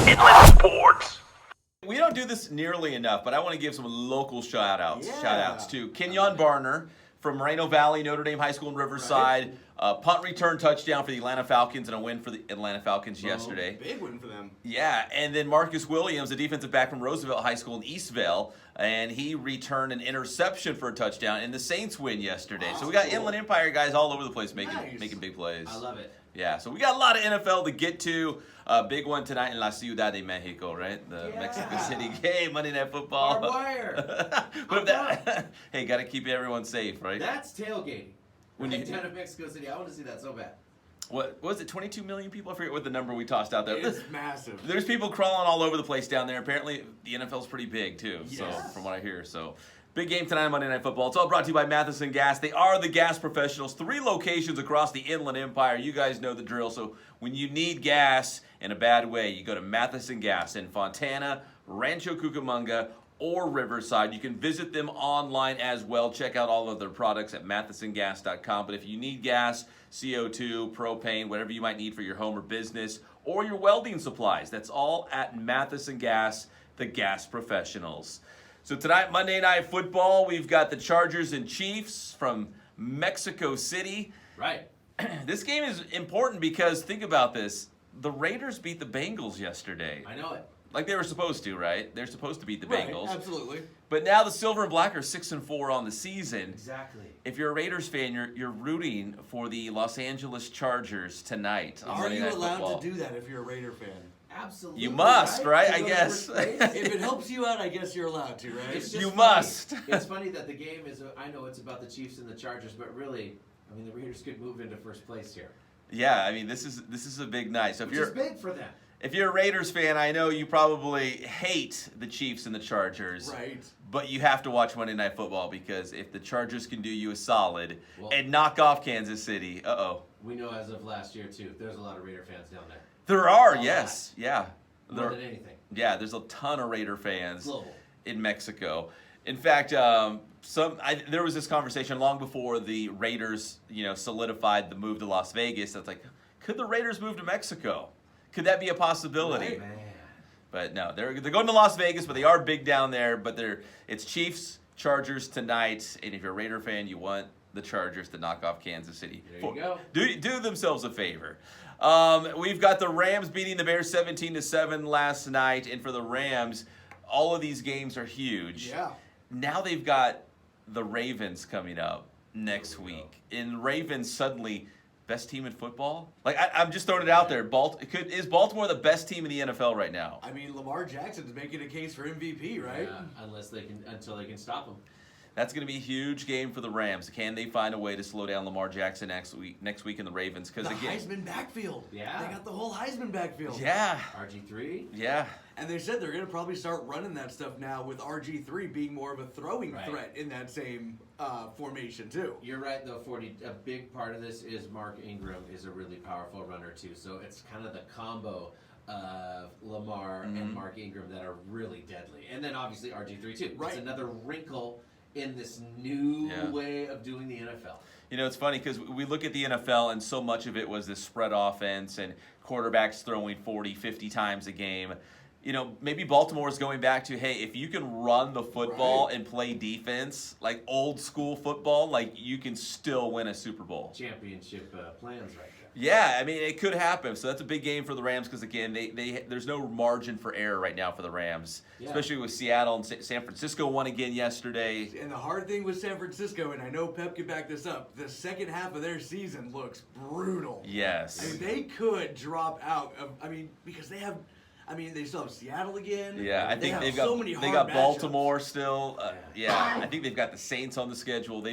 Inland Sports. We don't do this nearly enough, but I want to give some local shout-outs. Yeah. Shout-outs to Kenyon Barner from Moreno Valley, Notre Dame High School in Riverside. Punt return touchdown for the Atlanta Falcons and a win for the Atlanta Falcons yesterday. Big win for them. Yeah, and then Marcus Williams, a defensive back from Roosevelt High School in Eastvale, and he returned an interception for a touchdown, and the Saints win yesterday. So we got Inland Empire guys all over the place making big plays. I love it. Yeah, so we got a lot of NFL to get to. Big one tonight in La Ciudad de Mexico, right? The Mexico City game, Monday Night Football. Barbed wire. Hey, got to keep everyone safe, right? That's tailgating. When you down in Mexico City, I want to see that so bad. What was it? 22 million people? I forget what the number we tossed out there. It's massive. There's people crawling all over the place down there. Apparently, the NFL's pretty big too. Yes. So, from what I hear, big game tonight on Monday Night Football. It's all brought to you by Matheson Gas. They are the gas professionals. 3 locations across the Inland Empire. You guys know the drill. So when you need gas in a bad way, you go to Matheson Gas in Fontana, Rancho Cucamonga, or Riverside. You can visit them online as well. Check out all of their products at mathesongas.com. But if you need gas, CO2, propane, whatever you might need for your home or business, or your welding supplies, that's all at Matheson Gas, the gas professionals. So tonight, Monday Night Football, we've got the Chargers and Chiefs from Mexico City. Right. This game is important because, think about this, the Raiders beat the Bengals yesterday. I know it. Like they were supposed to, right? They're supposed to beat the Right, Bengals. absolutely. But now the Silver and Black are 6-4 on the season. Exactly. If you're a Raiders fan, you're rooting for the Los Angeles Chargers tonight on Are Monday you Night allowed Football. to do that if you're a Raider fan? Absolutely. You must, right? To I go to guess. first place. If it helps you out, I guess you're allowed to, right? It's just You funny. must. It's funny that the game is, I know it's about the Chiefs and the Chargers, but really, I mean, the Raiders could move into first place here. Yeah, I mean this is a big night. So if Which is big for them. if you're a Raiders fan, I know you probably hate the Chiefs and the Chargers. Right. But you have to watch Monday Night Football because if the Chargers can do you a solid Well- and knock off Kansas City, We know as of last year, too, there's a lot of Raider fans down there. There are, A yes. Yeah. More than anything. Yeah, there's a ton of Raider fans Global. in Mexico. In fact, there was this conversation long before the Raiders, solidified the move to Las Vegas. That's like, could the Raiders move to Mexico? Could that be a possibility? Right. Man. But no, they're going to Las Vegas, but they are big down there. But it's Chiefs, Chargers tonight, and if you're a Raider fan, you want the Chargers to knock off Kansas City. There you go. Do themselves a favor. We've got the Rams beating the Bears 17-7 last night, and for the Rams, all of these games are huge. Yeah. Now they've got the Ravens coming up next week, and Ravens suddenly best team in football. Like I'm just throwing it out there. Is Baltimore the best team in the NFL right now? I mean, Lamar Jackson's making a case for MVP, right? Yeah, until they can stop them. That's going to be a huge game for the Rams. Can they find a way to slow down Lamar Jackson next week in the Ravens? Because The again, Heisman backfield. Yeah. They got the whole Heisman backfield. yeah, RG3. yeah. And they said they're going to probably start running that stuff now with RG3 being more of a throwing Right. threat in that same formation, too. You're right, though, 40. A big part of this is Mark Ingram is a really powerful runner, too. So it's kind of the combo of Lamar and Mark Ingram that are really deadly. And then, obviously, RG3, too. Right. It's another wrinkle in this new Yeah. way of doing the NFL. It's funny because we look at the NFL and so much of it was this spread offense and quarterbacks throwing 40, 50 times a game. Maybe Baltimore is going back to, hey, if you can run the football and play defense, like old school football, like you can still win a Super Bowl. Championship plans right there. Yeah, I mean, it could happen. So that's a big game for the Rams because, again, there's no margin for error right now for the Rams, Yeah. especially with Seattle and San Francisco won again yesterday. And the hard thing with San Francisco, and I know Pep can back this up, the second half of their season looks brutal. Yes. I mean, they could drop out of, because they have, they still have Seattle again. Yeah, I They think have they've got so many they hard got matchups. Baltimore still. Yeah, I think they've got the Saints on the schedule.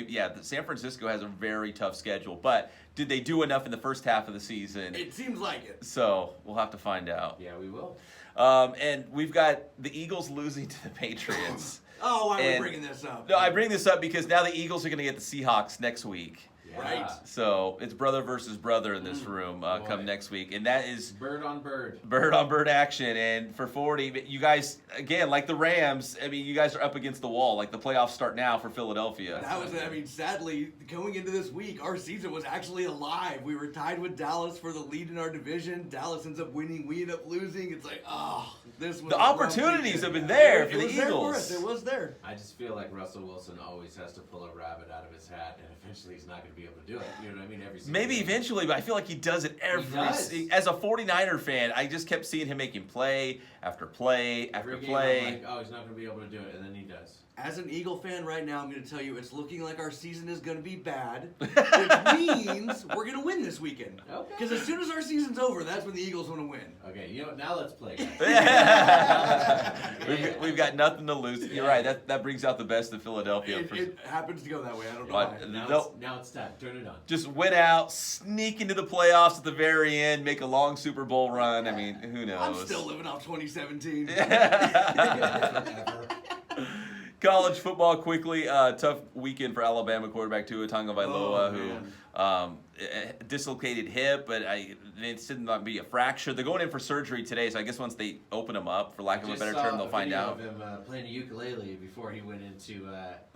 San Francisco has a very tough schedule, but did they do enough in the first half of the season? It seems like it. So we'll have to find out. Yeah, we will. And we've got the Eagles losing to the Patriots. Oh, why are we And- bringing this up? No, I bring this up because now the Eagles are going to get the Seahawks next week. Yeah. Right. So it's brother versus brother in this room come next week. And that is bird on bird action. And for 40, you guys, again, like the Rams, I mean, you guys are up against the wall. Like the playoffs start now for Philadelphia. That was, I mean, sadly, going into this week, our season was actually alive. We were tied with Dallas for the lead in our division. Dallas ends up winning. We end up losing. It's like, this was The opportunities have been there for the It was there for Eagles. us. It was there. I just feel like Russell Wilson always has to pull a rabbit out of his hat, and eventually he's not going to be able to do it. You know what I mean? Every single Maybe game. eventually, but I feel like he does it as a 49er fan, I just kept seeing him making play after play after Every game, play. I'm like, he's not going to be able to do it, and then he does. As an Eagle fan right now, I'm going to tell you it's looking like our season is going to be bad, which means we're going to win this weekend. Okay. Because as soon as our season's over, that's when the Eagles want to win. Okay, you know what? Now let's play, guys. We've got nothing to lose. You're right. That brings out the best of Philadelphia. It happens to go that way. I don't know But why. Now it's time. Turn it on. just win out, sneak into the playoffs at the very end, make a long Super Bowl run. I mean, who knows? I'm still living off 2017. College football quickly. Tough weekend for Alabama quarterback Tua Tagovailoa, who dislocated hip, but it did not be a fracture. They're going in for surgery today, so I guess once they open him up, for lack of a better term, they'll find out. I just saw a video of him playing a ukulele before he went into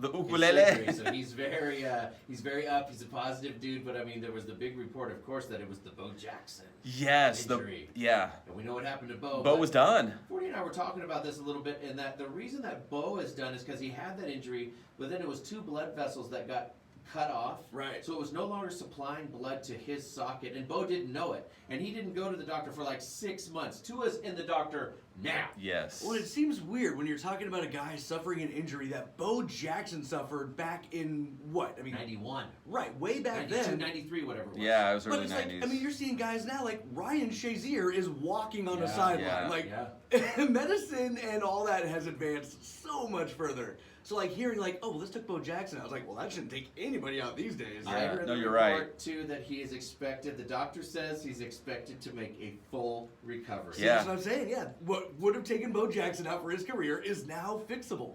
The his ukulele. surgery. So he's very up. He's a positive dude, but I mean, there was the big report, of course, that it was the Bo Jackson Yes, injury. yeah. And we know what happened to Bo. Bo was done. 40 and I were talking about this a little bit, and that the reason that Bo is done is because he had that injury, but then it was 2 blood vessels that got cut off. Right. So it was no longer supplying blood to his socket, and Bo didn't know it. And he didn't go to the doctor for like 6 months. Tua's in the doctor now. Yes. Well, it seems weird when you're talking about a guy suffering an injury that Bo Jackson suffered back in what? I mean, 91. Right, way back 92, then. 93, whatever it was. Yeah, it was But early it's 90s. like, I mean, you're seeing guys now like Ryan Shazier is walking on a Yeah, sideline. yeah, Like, yeah. medicine and all that has advanced so much further. So, like, hearing like, oh, well, this took Bo Jackson. I was like, well, that shouldn't take anybody out these days. Yeah. I read no, the you're report, right. too, that he is expected, the doctor says he's expected to make a full recovery. See, Yeah. that's what I'm saying. Yeah, what would have taken Bo Jackson out for his career is now fixable.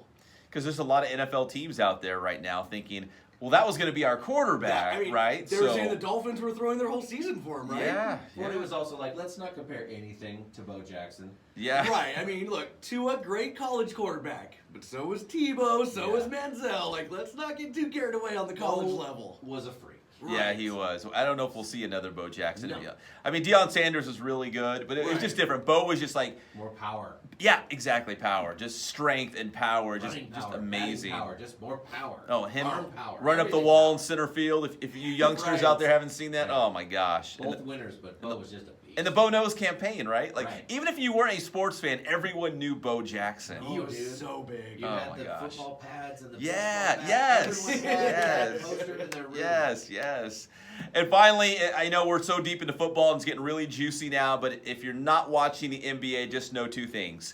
Because there's a lot of NFL teams out there right now thinking, well, that was going to be our quarterback, I mean, right? They were saying the Dolphins were throwing their whole season for him, right? Yeah. Well, it was also like, let's not compare anything to Bo Jackson. Yeah. Right. I mean, look, Tua, great college quarterback, but so was Tebow, so Yeah. was Manziel. Like, let's not get too carried away on the college Bo level. Was a freak. Yeah, Right. he was. I don't know if we'll see another Bo Jackson. No. I mean, Deion Sanders was really good, but it was Right. just different. Bo was just like, More power. yeah, exactly, power. Just strength and power. Running Just power, amazing. batting power, just more power. Oh, him Arm power. run up the everything wall power. in center field. If you youngsters Right. out there haven't seen that, Right. oh my gosh. Both winners, but Bo was just a beast. And the Bo Knows campaign, right? Like, Right. even if you weren't a sports fan, everyone knew Bo Jackson. He was dude. so big. You Oh had my the gosh. football pads and the Yeah, baseball yes, pads. Everyone had that yes. poster in their room. Yes. And finally, I know we're so deep into football and it's getting really juicy now, but if you're not watching the NBA, just know 2 things.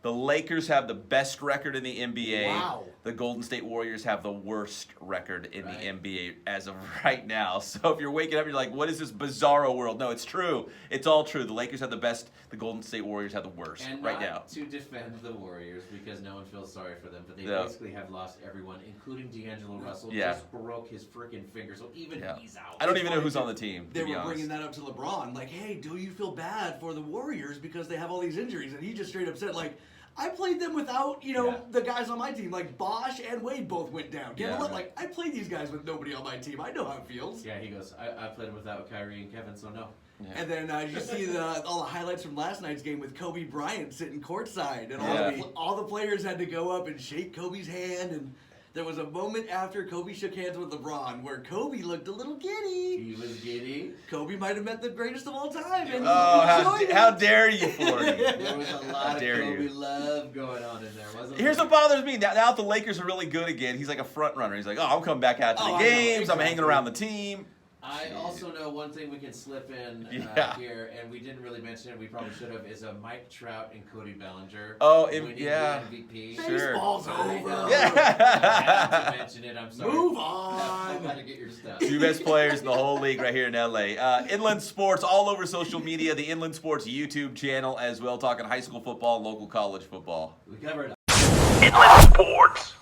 The Lakers have the best record in the NBA. Wow. The Golden State Warriors have the worst record in Right. the NBA as of right now. So if you're waking up, you're like, what is this bizarro world? No, it's true. It's all true. The Lakers have the best. The Golden State Warriors have the worst And right not now. to defend the Warriors because no one feels sorry for them, but they No. basically have lost everyone, including D'Angelo Russell. Yeah. Just broke his freaking finger, so even Yeah. he's out. I don't even know who's on the team, They to be were honest. bringing that up to LeBron, like, hey, do you feel bad for the Warriors because they have all these injuries? And he just straight up said, like, I played them without, Yeah. the guys on my team. Like, Bosh and Wade both went down. Kevin Yeah. Love, like, I played these guys with nobody on my team. I know how it feels. Yeah, he goes, I played him without Kyrie and Kevin, so no. Yeah. And then you see all the highlights from last night's game with Kobe Bryant sitting courtside. And Yeah. all the players had to go up and shake Kobe's hand. And there was a moment after Kobe shook hands with LeBron where Kobe looked a little giddy. He was giddy. Kobe might have met the greatest of all time. And Oh, he enjoyed how it. dare you, 40? There was a lot of dare Kobe you. love going on in there, wasn't Here's there? what bothers me. Now that the Lakers are really good again, he's like a front runner. He's like, oh, I'm coming back out to Oh, the I know, games. I'm hanging exactly. around the team. I also know one thing we can slip in Yeah. here, and we didn't really mention it. We probably should have. Is Mike Trout and Cody Bellinger. Oh, winning yeah. the MVP. Sure. Baseball's I over. know. Yeah. I had to mention it. I'm sorry. Move I'm on. about to get your stuff. 2 best players in the whole league right here in LA. Inland Sports all over social media. The Inland Sports YouTube channel as well, talking high school football and local college football. We covered. Inland Sports.